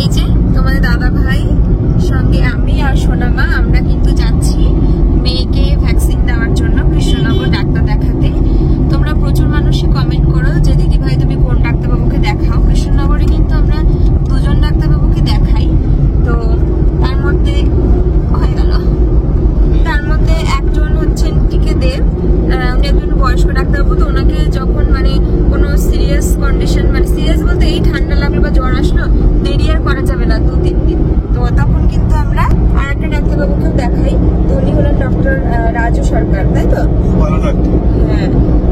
এই যে তোমাদের দাদা ভাই সঙ্গে আমি আর সোনামা আমরা কিন্তু যাচ্ছি মেয়েকে ভ্যাকসিন দেওয়ার জন্য কৃষ্ণনগর ডাক্তার দেখাতে। তোমরা প্রচুর মানুষই কমেন্ট করো যে দিদি ভাই তুমি কোন ডাক্তারবাবুকে দেখাও। কৃষ্ণনগরে কিন্তু আমরা দুজন ডাক্তারবাবুকে দেখাই। তো তার মধ্যে হয়ে গেল, তার মধ্যে একজন হচ্ছেন টিকে দেব, উনি একজন বয়স্ক ডাক্তারবাবু। তো ওনাকে যখন মানে কোনো সিরিয়াস কন্ডিশন, মানে সিরিয়াস বলতে এই ঠান্ডা লাগলো বা জ্বর আসলো, দেরি আর করা যাবে না 2-3 দিন, তো তখন কিন্তু আমরা আর একটা ডাক্তারবাবুকেও দেখাই। তো উনি হলেন ডক্টর রাজু সরকার, তাই তো? ভালো ডাক্তার। হ্যাঁ,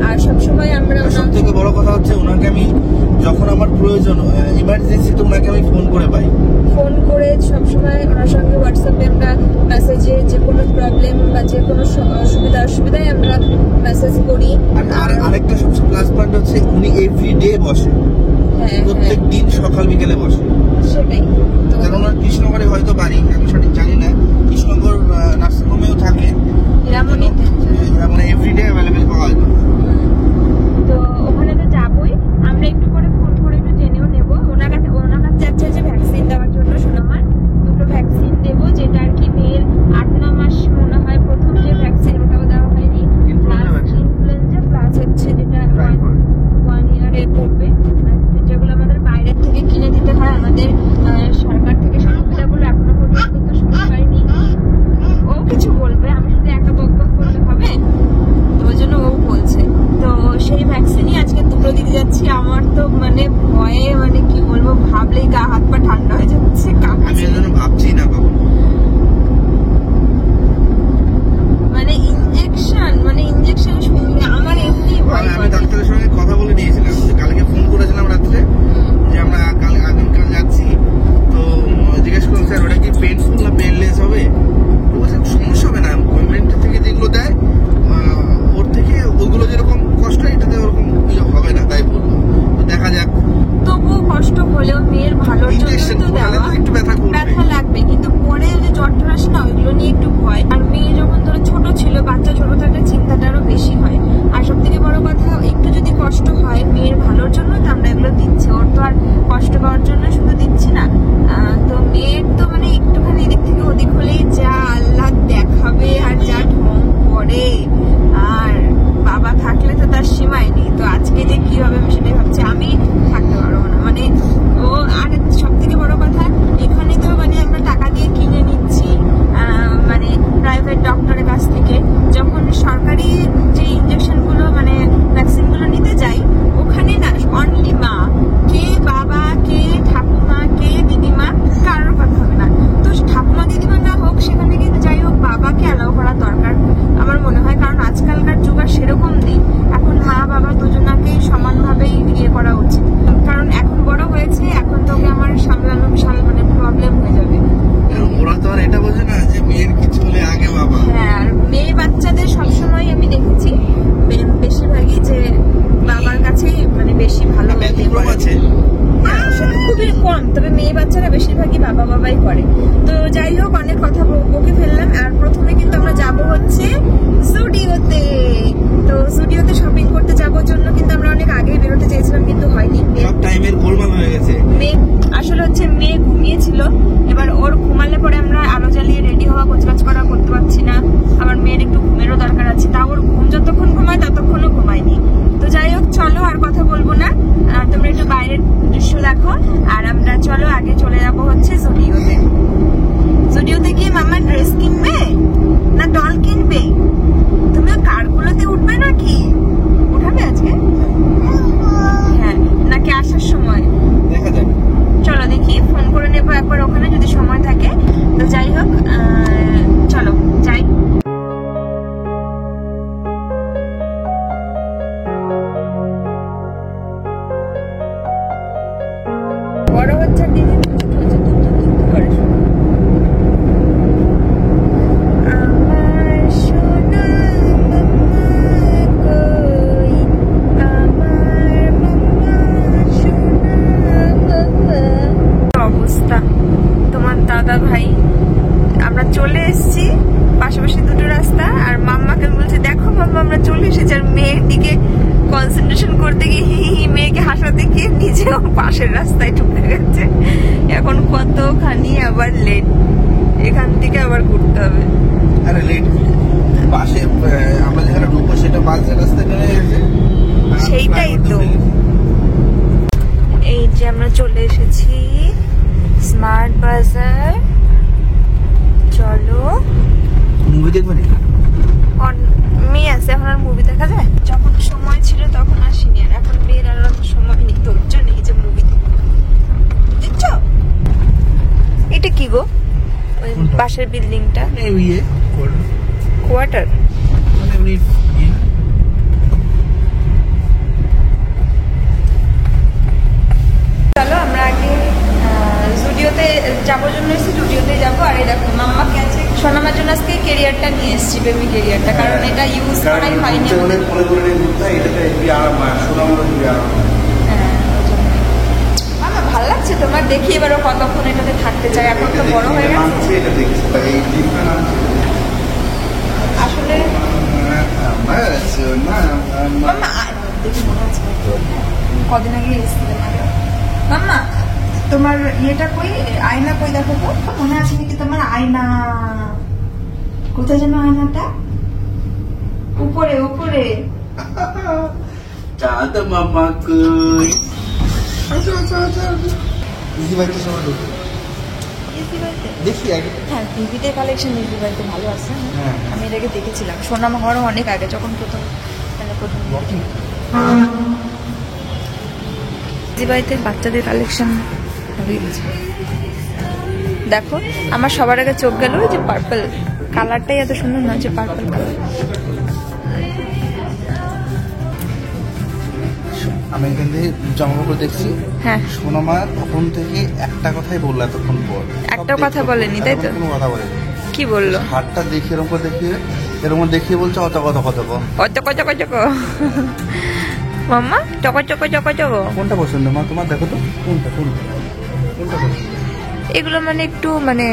আর সবসময় আমরা সব থেকে বড় কথা হচ্ছে ওনাকে আমি যখন আমার প্রয়োজন ইমার্জেন্সি তো ওনাকে আমি ফোন করে পাই, ফোন করে সবসময় ওনার সঙ্গে হোয়াটসঅ্যাপে আমরা মেসেজে যে কোনো প্রবলেম বা যে কোনো অসুবিধায় আমরা মেসেজ করি। আর আরেকটা সবচেয়ে প্লাস পয়েন্ট হচ্ছে উনি এভরিডে বসে, প্রত্যেক দিন সকাল বিকেলে বসে। সেটাই তো, কারণ ওনার কৃষ্ণনগরে হয়তো বাড়ি, আমি সঠিক জানি না, কৃষ্ণনগর নার্সিং হোমেও থাকে, মানে এভরিডে অ্যাভেলেবেল পাওয়া যায়। তো ওখানে তো যাবোই, আমরা একটু পরে ফোন করে একটু জেনেও নেবো। ওনার কাছে যাচ্ছে যে ভ্যাকসিন দেওয়ার জন্য সোনামার 2টো ভ্যাকসিন দেবো, যেটা আর কি মেয়ের 8-9 মাস মনে হয় প্রথম যে ভ্যাকসিন ওটাও দেওয়া হয়নি, ইনফ্লুয়েঞ্জা প্লাস হচ্ছে যেটা 1 ইয়ারে পড়বে, যেগুলো আমাদের বাইরের থেকে কিনে দিতে হয়। আমাদের সরকার থেকে সেই সুবিধাগুলো এখনো পর্যন্ত তো শুরু হয়নি। ও কিছু বলবে, আমি শুধু একা বকবক করলে হবে, তো ওই জন্য ও বলছে। তো সেই ভ্যাকসিনই আজকে 2টো দিতে যাচ্ছি। আমার তো মানে ভয়ে, মানে কি বলবো, ভাবলেই গা হাত পা ঠান্ডা হয়ে যাচ্ছে, আমি এজন্য ভাবছি না বাবা, মানে ইনজেকশন শুনলে আমার এমনি ভয়। আমি ডাক্তারের সঙ্গে কথা বলে নিয়েছিলাম, কালকে ফোন করেছিলাম রাত্রে যে আমরা আগামীকাল যাচ্ছি। তো জিজ্ঞেস করলাম স্যার ওটা কি পেইনফুল না পেইনলেস হবে? সমস্যা হবে না, গভর্নমেন্ট থেকে যেগুলো দেয় ওর থেকে ওগুলো যেরকম কষ্ট এটাতে ওরকম হবে না, তাই বলবো। তো দেখা যাক, তবুও কষ্ট হলেও মেয়ের ভালোর জন্য তো দেওয়া, একটু ব্যথা লাগবে, কিন্তু পরে যে জ্বর আসে না ওইগুলো নিয়ে একটু ভয়। আর মেয়ে যখন ধরো ছোট ছিল, বাচ্চা ছোট থাকলে চিন্তাটা আরো বেশি হয়। আর সব থেকে বড় কথা, একটু যদি কষ্ট হয় মেয়ের ভালোর জন্য তো আমরা এগুলো দিচ্ছি, ওর তো আর কষ্ট পাওয়ার জন্য শুধু দিচ্ছি না। তো মেয়ের তো মানে একটুখানি এদিক থেকে ওদিক হলেই যা আল্লাহ দেখাবে আর যা ঢং করে, আর বাবা থাকলে তো তার সীমাই নেই। তো আজকে যে কি হবে আমি সেটাই ভাবছি, আমি থাকতে পারবো না মানে ও। আর সব থেকে বড় কথা, এখানে তো মানে আমরা টাকা দিয়ে কিনে নিচ্ছি মানে প্রাইভেট ডক্টরের কাছ থেকে। যখন সরকারি যে ইঞ্জেকশনগুলো মানে ভ্যাকসিনগুলো নিতে যাই, ওখানে না অনলি মা, কে বাবা, কে ঠাকুমা, কে দিদিমা, কারোর কথা হবে না। তো ঠাকুমা দিদিমা না হোক সেখানে, কিন্তু যাই হোক বাবাকে অ্যালাউ করা দরকার আমার মনে হয়, কারণ আজকালকার যুগ আর সেরকম নেই। এখন মা বাবা দুজনাকেই সমানভাবেই ইয়ে করা উচিত, কারণ এখন বড় হয়েছে, এখন তোকে আমার সামলানো বিশাল মানে প্রবলেম হয়ে যাবে। ওরা তো আর এটা বোঝে না যে মেয়ের কিছু হলে আগে বাবা। হ্যাঁ, আর মেয়ে বাচ্চাদের সবসময় আমি দেখেছি বেশিরভাগই যে বাবার কাছেই মানে বেশি ভালো আছে, সেটা খুবই কম, তবে মেয়ে বাচ্চারা বেশিরভাগই বাবাই করে। তো যাই হোক, অনেক কথা বকে ফেললাম। আর প্রথমে কিন্তু আমরা যাব হচ্ছে জুডিওতে। তো জুডিওতে শপিং করতে যাওয়ার জন্য কিন্তু আমরা অনেক আগেই বেরোতে চেয়েছিলাম, কিন্তু হয়নি। সব টাইমের গোলমাল হয়ে গেছে। মেয়ে আসলে হচ্ছে মেয়ে ঘুমিয়েছিল, এবার ওর ঘুমালে পরে আমরা আলো জ্বালিয়ে রেডি হওয়া গোছগাছ করা করতে পারছি না। আমার মেয়ের একটু ঘুমেরও দরকার আছে, তা ওর ঘুম যতক্ষণ ঘুমায় ততক্ষণও ঘুমায়নি। তো যাই হোক, চলো আর কথা বলবো না, তোমরা একটু বাইরের দৃশ্য দেখো। আর আমরা চলো আগে চলে যাবো হচ্ছে জুডিওতে। জুডিওতে গিয়ে মামা ড্রেস কিনবে না ডল কিনবে? তুমিও কারগুলোতে উঠবে নাকি? উঠাবে আজকে? হ্যাঁ, নাকি আসার সময়? দেখা যাক, চলো দেখি, ফোন করে নেবো একবার ওখানে যদি সময় থাকে। তো যাই হোক, চলো যাই। বড় হচ্ছে দিদি করে আমার সোনা কই, আমার মাম্মা সোনা। অবস্থা তোমার দাদা ভাই, আমরা চলে এসেছি পাশাপাশি 2টো রাস্তা। আর মাম্মাকে বলছে দেখো মাম্মা আমরা চলে এসেছি, আর মেয়ের দিকে কনসেন্ট্রেশন করতে গিয়ে হি হি মেয়েকে হাসাতে গিয়ে নিজেও পাশের রাস্তায় ঢুকে গেছে। এখন কতখানি আবার লেট, এখান থেকে আবার ঘুরতে হবে। আরে লেট পাশে আমরা যেখানে ঢুকবো সেটা বাসের রাস্তায় চলে গেছে। সেইটাই তো। এই যে আমরা চলে এসেছি স্মার্ট বাজার। চলো মুভি দেখবো নি? মেয়ে আছে, এখন আর মুভি দেখা যায়? যখন সময় ছিল তখন আসিনি, আর এখন মেয়ের আর সময় নেই, ধৈর্য নেই যে মুভি দেখবো। দেখছো এটা কি গো? ওই পাশের বিল্ডিংটা কোয়ার্টার। চলো আমরা আগে জুডিওতে যাবোর জন্য এসেছি, জুডিওতে যাবো। আর এই দেখো মাম্মাকে আছে সোনামার জন্য আজকে ক্যারিয়ারটা নিয়ে এসেছি, বেবি ক্যারিয়ারটা, কারণ এটা ইউজ করাই হয়নি। হ্যাঁ মামা ভালো লাগছে তোমার? দেখি এবারও কতক্ষণ এটাতে থাকতে চাই, এখন তো বড় হয়ে গেছে আসলে। মাম্মা দেখি মনে আছে কদিন আগে এসেছিলাম। মাম্মা তোমার ইয়েটা কই, আয়না কই দেখো তো, মনে আছে নাকি তোমার আয়না? কোথায় যেন আয়নাটা? উপরে উপরে। চাঁদ মামা কই? ইজি বাইতে সময় ঢুকে দেখি আগে। হ্যাঁ টিভিতে কালেকশন ইজি বাইতে ভালো আছে। আমি এটাকে দেখেছিলাম সোনাম হওয়ারও অনেক আগে, যখন প্রথম ইজি বাইতে বাচ্চাদের কালেকশন দেখো। আমার সবার আগে চোখ গেল যে পার্পল কালারটাই এত সুন্দর না, যে পার্পল কালার। আমি এখান থেকে জামা কাপড় দেখছি। হ্যাঁ সোনামা তখন থেকে একটা কথাই বললো এতক্ষণ পর। একটা কথা বলেনি তাই তো? কোনো কথা বলেনি। কি বললো? হাতটা দেখিয়ে এরকম দেখিয়ে বলছে অত কথা কত মাম্মা চক চক চক চক। কোনটা পছন্দ মা তোমার? দেখো তো কোনটা কোনটা কোনটা পছন্দ? এগুলো মানে একটু মানে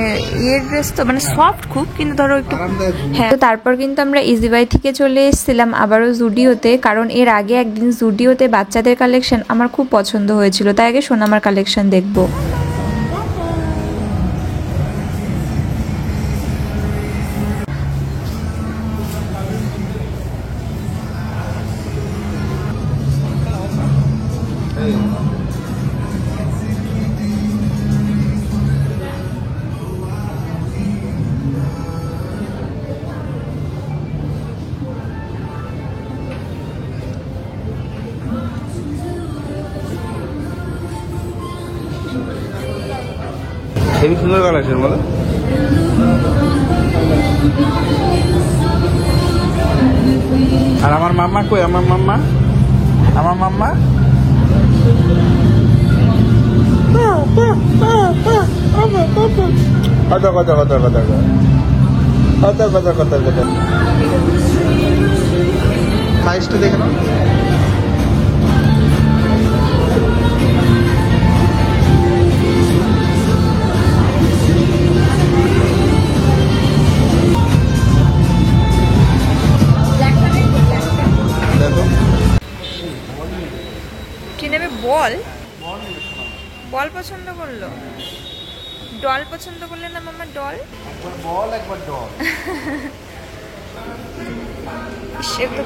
ইয়ের ড্রেস তো, মানে সফট খুব, কিন্তু ধরো একটু। হ্যাঁ তো তারপর কিন্তু আমরা ইজি বাই থেকে চলে এসেছিলাম আবারও জুডিওতে, কারণ এর আগে একদিন জুডিওতে বাচ্চাদের কালেকশন আমার খুব পছন্দ হয়েছিল, তাই আগে সোনামার কালেকশন দেখবো। হেবি সুন্দর কালেকশন বলো। আর আমার মাম্মা কই? আমার মাম্মা কথা সাইজটা দেখে নাও। কি নেবে? বল বল পছন্দ করলো, ডল পছন্দ করলে না মামা? ডল একবার বল একবার ডল। সেগুলো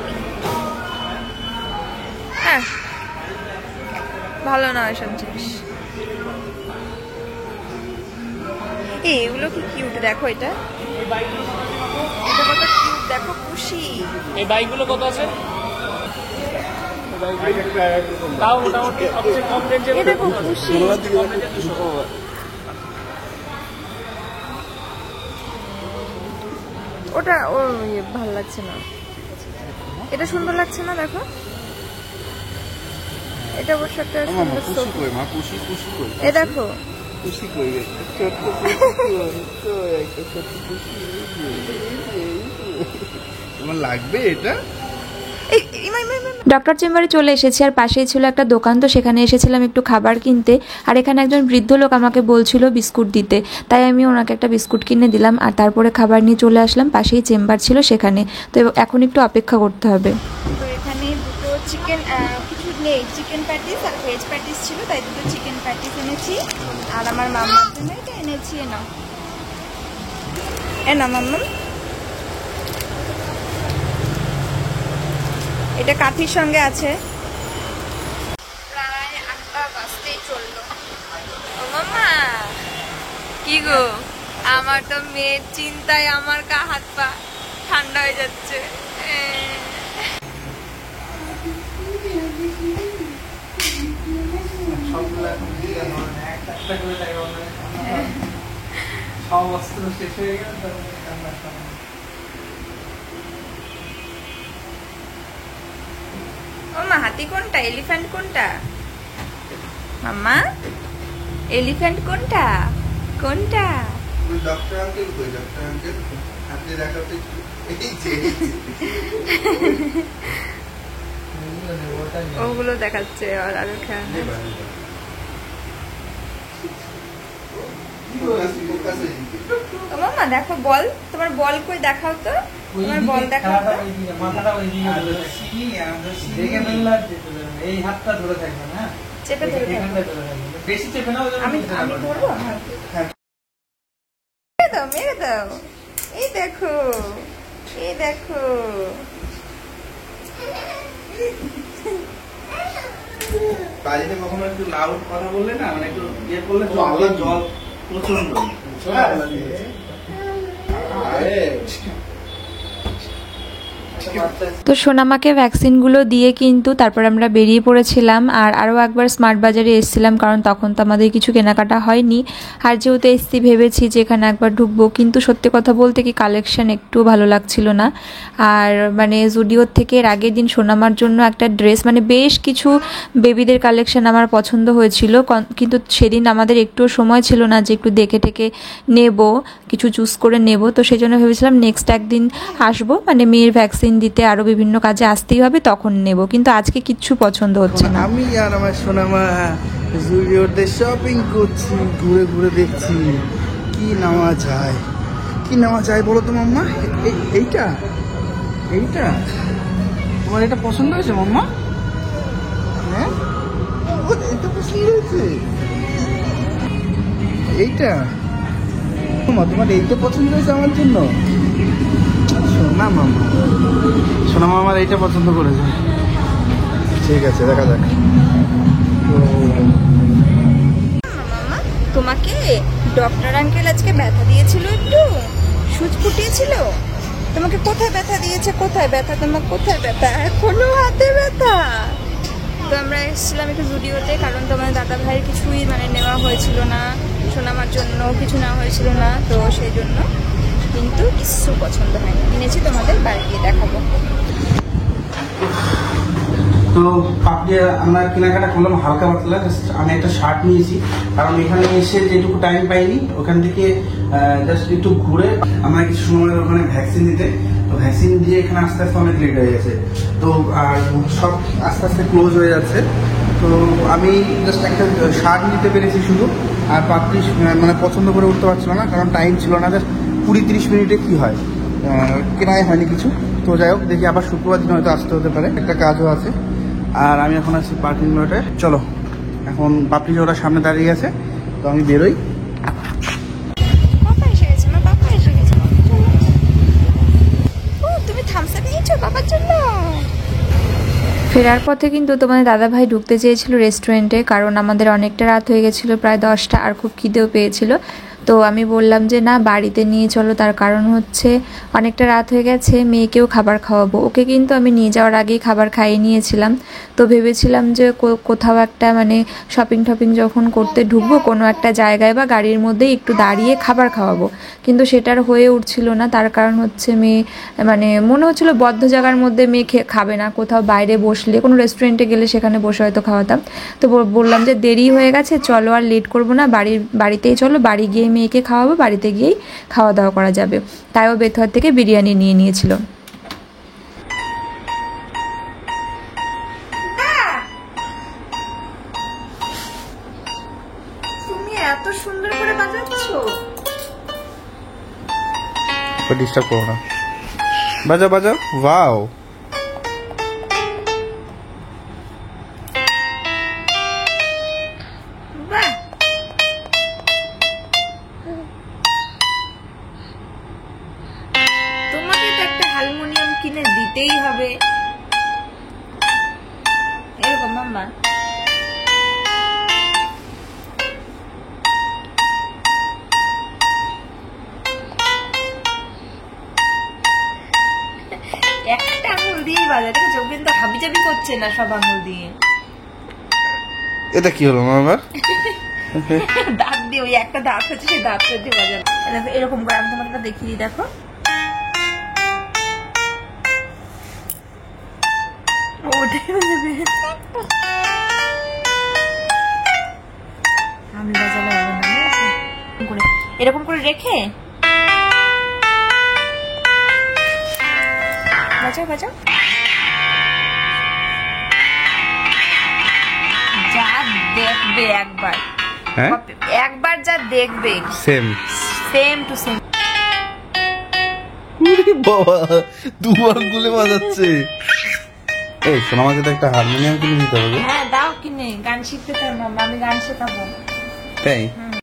হ্যাঁ ভালো না এসব জিনিস। এগুলো কি কিউট, দেখো এটা কত কিউট, দেখো খুশি। এই বাইকগুলো কত আছে? তাও মোটামুটি সবচেয়ে কম রেঞ্জে দেখো খুশি। ওটা ও ভালো লাগছে না, এটা সুন্দর লাগছে না, দেখো এটা অবশ্য একটা এ দেখো তোমার লাগবে এটা? ডক্টর চেম্বারে চলে এসেছি, আর পাশেই ছিল একটা দোকান, তো সেখানে এসেছিলাম একটু খাবার কিনতে। আর এখানে একজন বৃদ্ধ লোক আমাকে বলছিল বিস্কুট দিতে, তাই আমি ওনাকে একটা বিস্কুট কিনে দিলাম, আর তারপরে খাবার নিয়ে চলে আসলাম। পাশেই চেম্বার ছিল সেখানে, তো এখন একটু অপেক্ষা করতে হবে। তো এখানে দুটো চিকেন নেই, চিকেন প্যাটিস আর ভেজ প্যাটিস ছিল, তাই দুটো চিকেন প্যাটিস এনেছি। আর আমার মাম্মার জন্য এটা এনেছি। এনা মাম্মা, এটা কাঠির সঙ্গে আছে। প্রায় 8টা বাজতেই চললো। ও মাম্মা, কি গো, আমার তো মেয়ের চিন্তায় আমার হাত পা ঠান্ডা হয়ে যাচ্ছে। মাম্মা, হাতি কোনটা, এলিফ্যান্ট কোনটা? মাম্মা, এলিফ্যান্ট কোনটা? কোনটা? ডক্টর আঙ্কেল কই? ডক্টর আঙ্কেল আপনি দেখাতে ওগুলো দেখাচ্ছে। আর আরো খেয়াল মাম্মা, দেখো বল, তোমার বল কই, দেখাও তো তোমার বল, দেখাও তো। এই হাতটা ধরে থাকবে না, চেপে ধরে থাকবে। বেশি চেপে না, আমি ধরবো। মেরে দাও। এই দেখো, এই দেখো। বাড়িতে কখনো একটু লাউড কথা বললে না, মানে একটু ইয়ে করলে জল প্রচন্ড। তো সোনামাকে ভ্যাকসিনগুলো দিয়ে কিন্তু তারপর আমরা বেরিয়ে পড়েছিলাম। আর আরও একবার স্মার্ট বাজারে এসেছিলাম, কারণ তখন তো আমাদের কিছু কেনাকাটা হয়নি। আর যেহেতু এসছি ভেবেছি যে এখানে একবার ঢুকবো, কিন্তু সত্যি কথা বলতে কি কালেকশন একটু ভালো লাগছিল না। আর মানে জুডিওর থেকে এর আগের দিন সোনামার জন্য একটা ড্রেস, মানে বেশ কিছু বেবিদের কালেকশন আমার পছন্দ হয়েছিল, কিন্তু সেদিন আমাদের একটুও সময় ছিল না যে একটু দেখে টেকে নেব, কিছু চুজ করে নেব। তো সেই জন্য ভেবেছিলাম নেক্সট একদিন আসবো, মানে মেয়ের ভ্যাকসিন দিতে, আরও বিভিন্ন কাজে আসতেই হবে, তখন নেব। কিন্তু আজকে কিচ্ছু পছন্দ হচ্ছে না। আমি আর আমার সোনামা জুডিওতে শপিং করছি, ঘুরে ঘুরে দেখছি কি নেওয়া যায়, কি নেওয়া যায় বলো তো মাম্মা। এইটা এইটা তোমার এটা পছন্দ হয়েছে মাম্মা? হ্যাঁ, এটা পছন্দ হয়েছে। এইটা তোমার এইটা পছন্দ হয়েছে আমার জন্য? না মাম্মা, সোনামা আমার এইটা পছন্দ করেছে। ঠিক আছে, দেখা যাক। তোমাকে ডক্টর আঙ্কেল আজকে ব্যথা দিয়েছিল, একটু সুচ ফুটিয়েছিল। তোমাকে কোথায় ব্যথা দিয়েছে? কোথায় ব্যথা তোমার? কোথায় ব্যথা? এখনো হাতে ব্যথা। তো আমরা এসেছিলাম একটু জুডিওতে, কারণ তোমার দাদা ভাইয়ের কিছুই মানে নেওয়া হয়েছিল না, সোনামার জন্য কিছু নেওয়া হয়েছিল না, তো সেই জন্য কিন্তু কিছু পছন্দ হয়নি। কিনেছি, তোমাদের বাড়ি গিয়ে দেখাবো। তো পাপড়ি আমরা কেনাকাটা করলাম হালকা পাতলা। আমি একটা শার্ট নিয়েছি, কারণ এখানে এসে যেটুকু টাইম পাইনি, ওখান থেকে জাস্ট একটু ঘুরে আমরা কিছু সময় ওখানে ভ্যাকসিন দিতে, তো ভ্যাকসিন দিয়ে এখানে আস্তে আস্তে অনেক লেট হয়ে গেছে। তো আর সব আস্তে আস্তে ক্লোজ হয়ে যাচ্ছে। তো আমি জাস্ট একটা শার্ট নিতে পেরেছি শুধু, আর পাপড়ি মানে পছন্দ করে উঠতে পারছিল না, কারণ টাইম ছিল না। জাস্ট 20-30 মিনিটে কি হয়, কেনাই হয়নি কিছু। তো যাই হোক, দেখি আবার শুক্রবার দিন হয়তো আসতে হতে পারে, একটা কাজও আছে। আর আমি এখন আছি পার্কিং লটে। চলো, এখন পাপড়ি ওরা সামনে দাঁড়িয়ে আছে, তো আমি বেরোই। বাবা এসে গেছে, মা বাবা এসে গেছে। ও, তুমি থামস আপ নিয়েছো বাবার জন্য? ফেরার পথে কিন্তু তোমাদের দাদাভাই ঢুকতে চেয়েছিল রেস্টুরেন্টে, কারণ আমাদের অনেকটা রাত হয়ে গেছিলো, প্রায় 10টা, আর খুব খিদেও পেয়েছিল। তো আমি বললাম যে না, বাড়িতে নিয়ে চলো, তার কারণ হচ্ছে অনেকটা রাত হয়ে গেছে, মেয়েকেও খাবার খাওয়াবো। ওকে কিন্তু আমি নিয়ে যাওয়ার আগেই খাবার খাইয়ে নিয়েছিলাম। তো ভেবেছিলাম যে কোথাও একটা মানে শপিং টপিং যখন করতে ঢুকবো, কোনো একটা জায়গায় বা গাড়ির মধ্যেই একটু দাঁড়িয়ে খাবার খাওয়াবো, কিন্তু সেটার হয়ে উঠছিল না। তার কারণ হচ্ছে মেয়ে মানে মনে হচ্ছিলো বদ্ধ জায়গার মধ্যে মেয়ে খাবে না, কোথাও বাইরে বসলে, কোনো রেস্টুরেন্টে গেলে সেখানে বসে হয়তো খাওয়াতাম। তো বললাম যে দেরি হয়ে গেছে, চলো আর লেট করবো না, বাড়িতেই চলো, বাড়ি গিয়ে মেয়েকে খাওয়াবো, বাড়িতে গিয়েই খাওয়া দাওয়া করা যাবে। তাইও বেথুয়ার থেকে বিরিয়ানি নিয়ে নিয়েছিল। তুমি এত সুন্দর করে বাজাচ্ছো। ডিস্টার্ব করো না, বাজাও বাজাও। ওয়াও, কিনে দিতেই হবে। এরকম মাম্মা। একটা আঙুল দিয়ে বাজার থেকে চোখ কিন্তু হাবিজাবি করছে না সব আঙুল দিয়ে। এটা কি হলো আমার? দাঁত দিয়ে, ওই একটা দাঁত হচ্ছে সেই দাঁতটা দিয়ে বাজার। দেখো এরকম করে আমি তোমাকে দেখিয়ে দিই, দেখো ওটাই বাজাবে। আমি বাজালে হবে না, এরকম করে রেখে বাজাও বাজাও। যা দেখবে একবার, হ্যাঁ একবার যা দেখবে সেম সেম টু সেম। বাবা দুবার গুলে বাজাচ্ছে। এই শোনো, আমাকে তো একটা হারমোনিয়াম কিনে দিতে হবে। হ্যাঁ দাও কিনে, গান শিখতে চাই মাম্মা, আমি গান শেখাবো। তাই